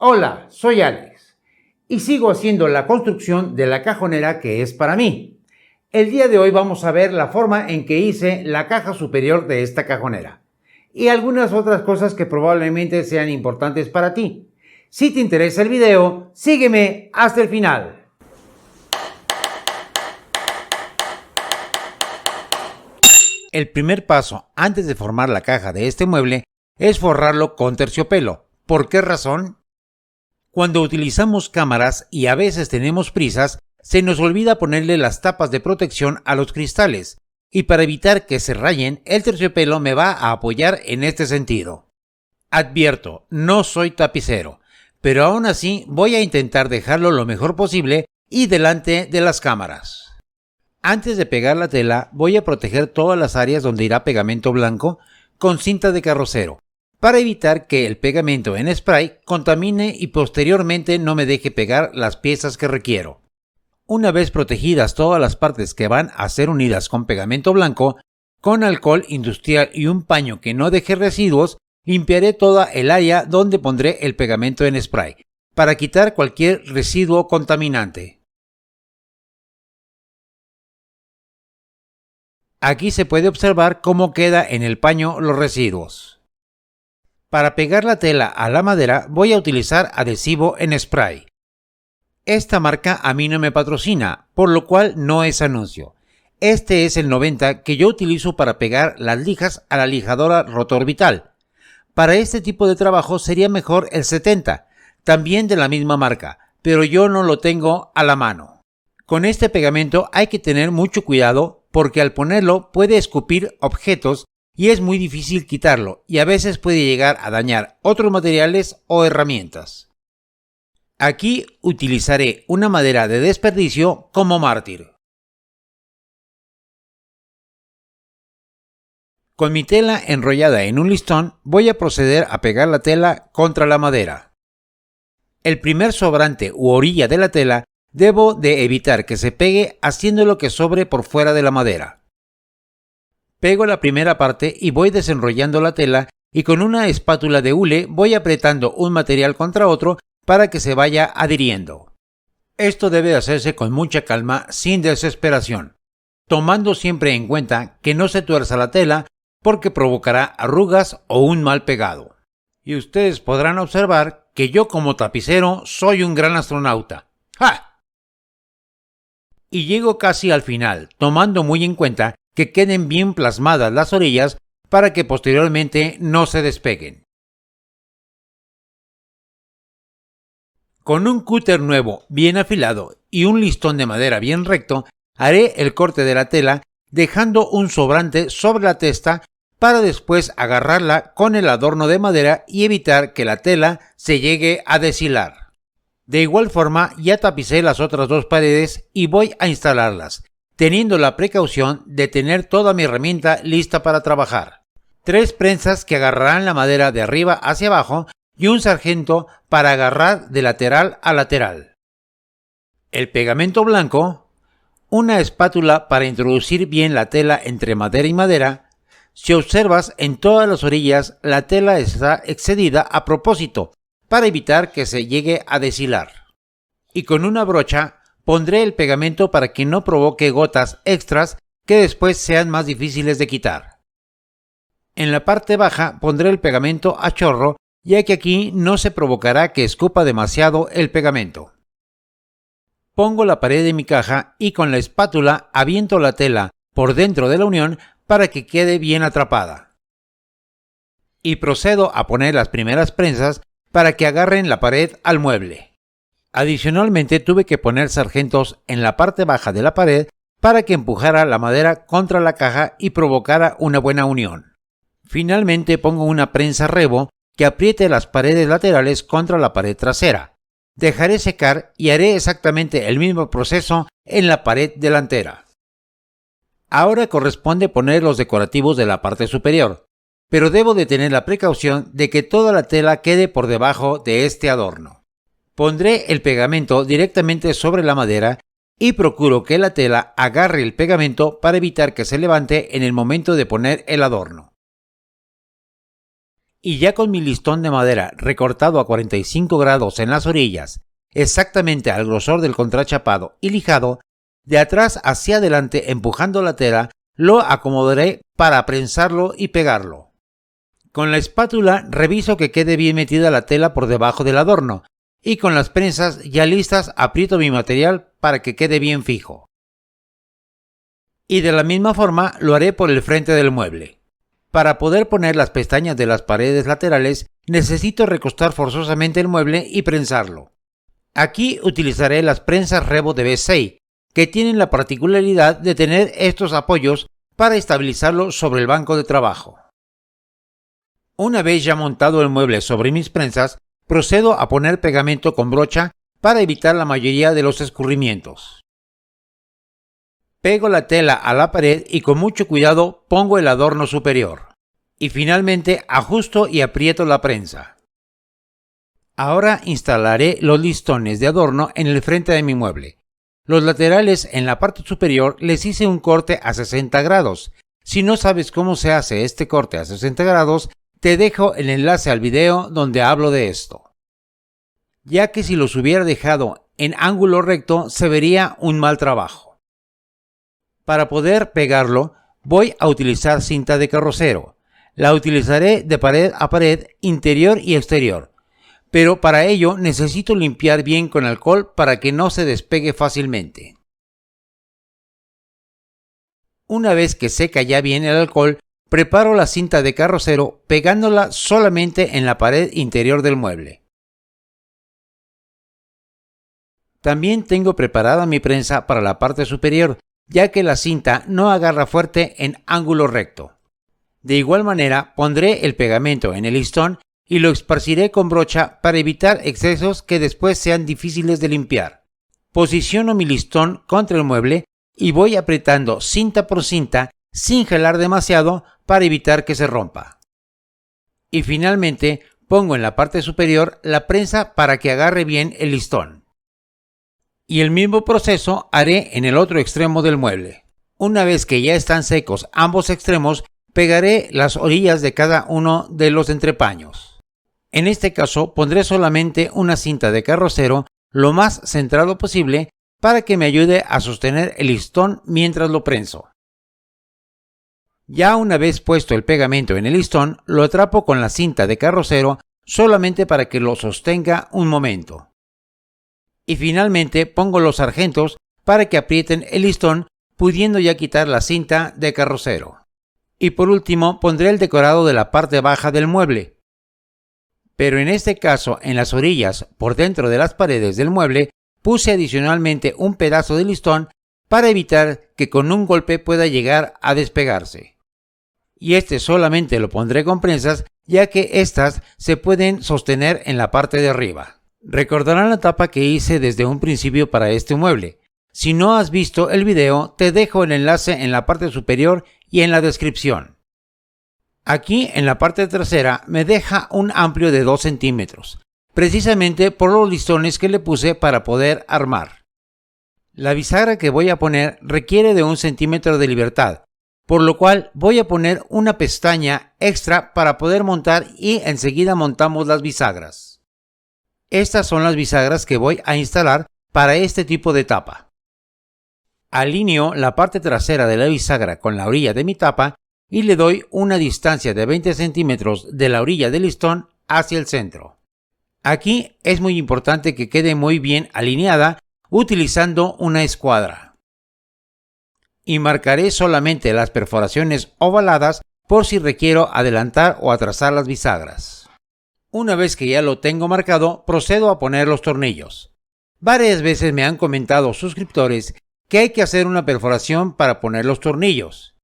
Hola, soy Alex y sigo haciendo la construcción de la cajonera que es para mí. El día de hoy vamos a ver la forma en que hice la caja superior de esta cajonera y algunas otras cosas que probablemente sean importantes para ti. Si te interesa el video, sígueme hasta el final. El primer paso antes de formar la caja de este mueble es forrarlo con terciopelo. ¿Por qué razón? Cuando utilizamos cámaras y a veces tenemos prisas, se nos olvida ponerle las tapas de protección a los cristales, y para evitar que se rayen, el terciopelo me va a apoyar en este sentido. Advierto, no soy tapicero, pero aún así voy a intentar dejarlo lo mejor posible y delante de las cámaras. Antes de pegar la tela, voy a proteger todas las áreas donde irá pegamento blanco con cinta de carrocero, para evitar que el pegamento en spray contamine y posteriormente no me deje pegar las piezas que requiero. Una vez protegidas todas las partes que van a ser unidas con pegamento blanco, con alcohol industrial y un paño que no deje residuos, limpiaré toda el área donde pondré el pegamento en spray, para quitar cualquier residuo contaminante. Aquí se puede observar cómo queda en el paño los residuos. Para pegar la tela a la madera voy a utilizar adhesivo en spray. Esta marca a mí no me patrocina, por lo cual no es anuncio. Este es el 90 que yo utilizo para pegar las lijas a la lijadora Rotorvital. Para este tipo de trabajo sería mejor el 70, también de la misma marca, pero yo no lo tengo a la mano. Con este pegamento hay que tener mucho cuidado porque al ponerlo puede escupir objetos y es muy difícil quitarlo y a veces puede llegar a dañar otros materiales o herramientas. Aquí utilizaré una madera de desperdicio como mártir. Con mi tela enrollada en un listón voy a proceder a pegar la tela contra la madera. El primer sobrante u orilla de la tela debo de evitar que se pegue haciéndolo que sobre por fuera de la madera. Pego la primera parte y voy desenrollando la tela y con una espátula de hule voy apretando un material contra otro para que se vaya adhiriendo. Esto debe hacerse con mucha calma, sin desesperación, tomando siempre en cuenta que no se tuerza la tela porque provocará arrugas o un mal pegado. Y ustedes podrán observar que yo como tapicero soy un gran astronauta. ¡Ja! Y llego casi al final, tomando muy en cuenta que queden bien plasmadas las orillas para que posteriormente no se despeguen. Con un cúter nuevo bien afilado y un listón de madera bien recto, haré el corte de la tela dejando un sobrante sobre la testa para después agarrarla con el adorno de madera y evitar que la tela se llegue a deshilar. De igual forma ya tapicé las otras dos paredes y voy a instalarlas, teniendo la precaución de tener toda mi herramienta lista para trabajar. 3 prensas que agarrarán la madera de arriba hacia abajo y un sargento para agarrar de lateral a lateral. El pegamento blanco, una espátula para introducir bien la tela entre madera y madera. Si observas en todas las orillas la tela está excedida a propósito para evitar que se llegue a deshilar. Y con una brocha pondré el pegamento para que no provoque gotas extras que después sean más difíciles de quitar. En la parte baja pondré el pegamento a chorro, ya que aquí no se provocará que escupa demasiado el pegamento. Pongo la pared de mi caja y con la espátula aviento la tela por dentro de la unión para que quede bien atrapada. Y procedo a poner las primeras prensas para que agarren la pared al mueble. Adicionalmente tuve que poner sargentos en la parte baja de la pared para que empujara la madera contra la caja y provocara una buena unión. Finalmente pongo una prensa rebo que apriete las paredes laterales contra la pared trasera. Dejaré secar y haré exactamente el mismo proceso en la pared delantera. Ahora corresponde poner los decorativos de la parte superior, pero debo de tener la precaución de que toda la tela quede por debajo de este adorno. Pondré el pegamento directamente sobre la madera y procuro que la tela agarre el pegamento para evitar que se levante en el momento de poner el adorno. Y ya con mi listón de madera recortado a 45 grados en las orillas, exactamente al grosor del contrachapado y lijado, de atrás hacia adelante empujando la tela, lo acomodaré para prensarlo y pegarlo. Con la espátula reviso que quede bien metida la tela por debajo del adorno y con las prensas ya listas aprieto mi material para que quede bien fijo. Y de la misma forma lo haré por el frente del mueble. Para poder poner las pestañas de las paredes laterales necesito recostar forzosamente el mueble y prensarlo. Aquí utilizaré las prensas Revo de B6, que tienen la particularidad de tener estos apoyos para estabilizarlo sobre el banco de trabajo. Una vez ya montado el mueble sobre mis prensas, procedo a poner pegamento con brocha para evitar la mayoría de los escurrimientos. Pego la tela a la pared y con mucho cuidado pongo el adorno superior. Y finalmente ajusto y aprieto la prensa. Ahora instalaré los listones de adorno en el frente de mi mueble. Los laterales en la parte superior les hice un corte a 60 grados. Si no sabes cómo se hace este corte a 60 grados, te dejo el enlace al video donde hablo de esto. Ya que si los hubiera dejado en ángulo recto se vería un mal trabajo. Para poder pegarlo, voy a utilizar cinta de carrocero. La utilizaré de pared a pared, interior y exterior. Pero para ello necesito limpiar bien con alcohol para que no se despegue fácilmente. Una vez que seca ya bien el alcohol, preparo la cinta de carrocero pegándola solamente en la pared interior del mueble. También tengo preparada mi prensa para la parte superior, ya que la cinta no agarra fuerte en ángulo recto. De igual manera, pondré el pegamento en el listón y lo esparciré con brocha para evitar excesos que después sean difíciles de limpiar. Posiciono mi listón contra el mueble y voy apretando cinta por cinta sin jalar demasiado para evitar que se rompa. Y finalmente, pongo en la parte superior la prensa para que agarre bien el listón. Y el mismo proceso haré en el otro extremo del mueble. Una vez que ya están secos ambos extremos, pegaré las orillas de cada uno de los entrepaños. En este caso pondré solamente una cinta de carrocero lo más centrado posible para que me ayude a sostener el listón mientras lo prenso. Ya una vez puesto el pegamento en el listón, lo atrapo con la cinta de carrocero solamente para que lo sostenga un momento. Y finalmente pongo los sargentos para que aprieten el listón, pudiendo ya quitar la cinta de carrocero. Y por último pondré el decorado de la parte baja del mueble. Pero en este caso, en las orillas, por dentro de las paredes del mueble, puse adicionalmente un pedazo de listón para evitar que con un golpe pueda llegar a despegarse. Y este solamente lo pondré con prensas, ya que estas se pueden sostener en la parte de arriba. Recordarán la tapa que hice desde un principio para este mueble. Si no has visto el video, te dejo el enlace en la parte superior y en la descripción. Aquí en la parte trasera me deja un amplio de 2 centímetros, precisamente por los listones que le puse para poder armar. La bisagra que voy a poner requiere de 1 centímetro de libertad, por lo cual voy a poner una pestaña extra para poder montar y enseguida montamos las bisagras. Estas son las bisagras que voy a instalar para este tipo de tapa. Alineo la parte trasera de la bisagra con la orilla de mi tapa y le doy una distancia de 20 centímetros de la orilla del listón hacia el centro. Aquí es muy importante que quede muy bien alineada utilizando una escuadra. Y marcaré solamente las perforaciones ovaladas por si requiero adelantar o atrasar las bisagras. Una vez que ya lo tengo marcado, procedo a poner los tornillos. Varias veces me han comentado suscriptores que hay que hacer una perforación para poner los tornillos.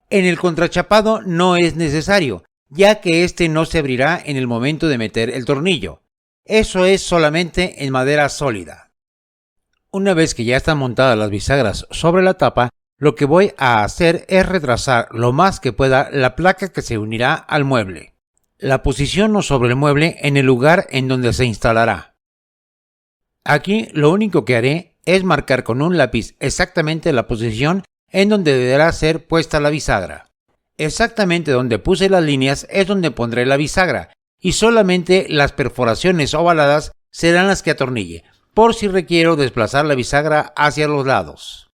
En el contrachapado no es necesario, ya que este no se abrirá en el momento de meter el tornillo. Eso es solamente en madera sólida. Una vez que ya están montadas las bisagras sobre la tapa, lo que voy a hacer es retrasar lo más que pueda la placa que se unirá al mueble. La posiciono sobre el mueble en el lugar en donde se instalará. Aquí lo único que haré es marcar con un lápiz exactamente la posición en donde deberá ser puesta la bisagra. Exactamente donde puse las líneas es donde pondré la bisagra, y solamente las perforaciones ovaladas serán las que atornille, por si requiero desplazar la bisagra hacia los lados.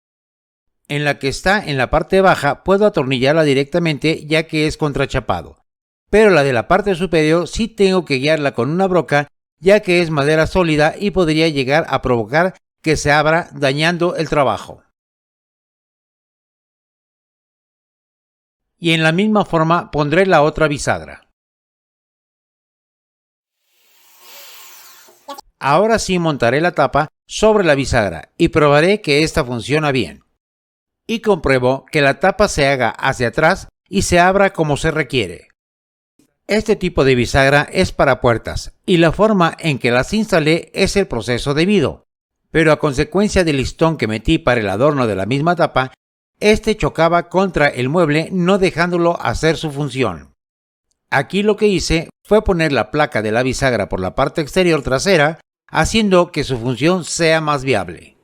En la que está en la parte baja puedo atornillarla directamente ya que es contrachapado, pero la de la parte superior sí tengo que guiarla con una broca ya que es madera sólida y podría llegar a provocar que se abra dañando el trabajo. Y en la misma forma pondré la otra bisagra. Ahora sí montaré la tapa sobre la bisagra y probaré que esta funciona bien. Y compruebo que la tapa se haga hacia atrás y se abra como se requiere. Este tipo de bisagra es para puertas y la forma en que las instalé es el proceso debido, pero a consecuencia del listón que metí para el adorno de la misma tapa, este chocaba contra el mueble no dejándolo hacer su función. Aquí lo que hice fue poner la placa de la bisagra por la parte exterior trasera, haciendo que su función sea más viable.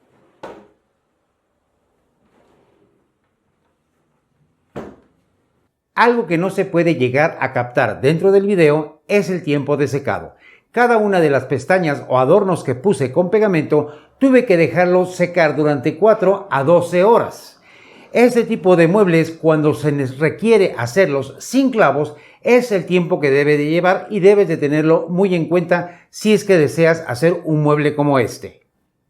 Algo que no se puede llegar a captar dentro del video es el tiempo de secado. Cada una de las pestañas o adornos que puse con pegamento tuve que dejarlos secar durante 4 a 12 horas. Este tipo de muebles, cuando se les requiere hacerlos sin clavos, es el tiempo que debe de llevar y debes de tenerlo muy en cuenta si es que deseas hacer un mueble como este.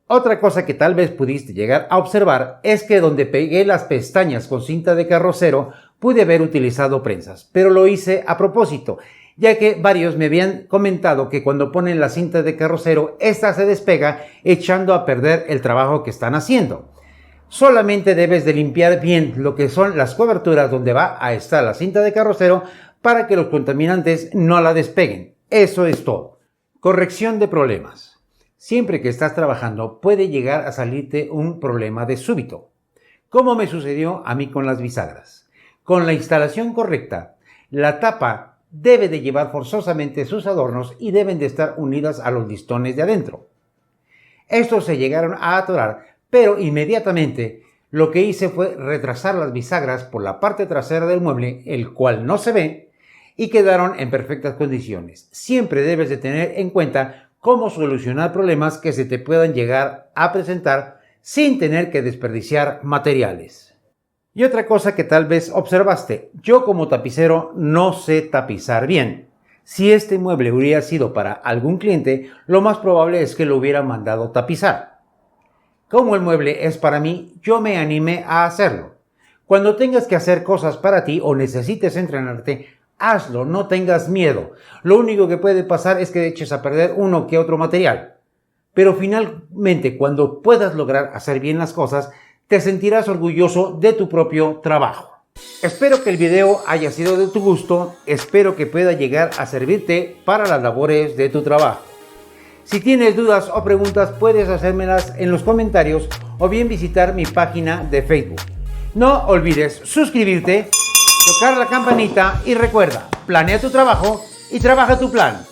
Otra cosa que tal vez pudiste llegar a observar es que donde pegué las pestañas con cinta de carrocero pude haber utilizado prensas, pero lo hice a propósito, ya que varios me habían comentado que cuando ponen la cinta de carrocero, esta se despega echando a perder el trabajo que están haciendo. Solamente debes de limpiar bien lo que son las coberturas donde va a estar la cinta de carrocero para que los contaminantes no la despeguen. Eso es todo. Corrección de problemas. Siempre que estás trabajando puede llegar a salirte un problema de súbito, como me sucedió a mí con las bisagras. Con la instalación correcta, la tapa debe de llevar forzosamente sus adornos y deben de estar unidas a los listones de adentro. Estos se llegaron a atorar, pero inmediatamente lo que hice fue retrasar las bisagras por la parte trasera del mueble, el cual no se ve, y quedaron en perfectas condiciones. Siempre debes de tener en cuenta cómo solucionar problemas que se te puedan llegar a presentar sin tener que desperdiciar materiales. Y otra cosa que tal vez observaste, yo como tapicero no sé tapizar bien. Si este mueble hubiera sido para algún cliente, lo más probable es que lo hubiera mandado tapizar. Como el mueble es para mí, yo me animé a hacerlo. Cuando tengas que hacer cosas para ti o necesites entrenarte, hazlo, no tengas miedo. Lo único que puede pasar es que eches a perder uno que otro material. Pero finalmente, cuando puedas lograr hacer bien las cosas, te sentirás orgulloso de tu propio trabajo. Espero que el video haya sido de tu gusto, espero que pueda llegar a servirte para las labores de tu trabajo. Si tienes dudas o preguntas puedes hacérmelas en los comentarios o bien visitar mi página de Facebook. No olvides suscribirte, tocar la campanita y recuerda, planea tu trabajo y trabaja tu plan.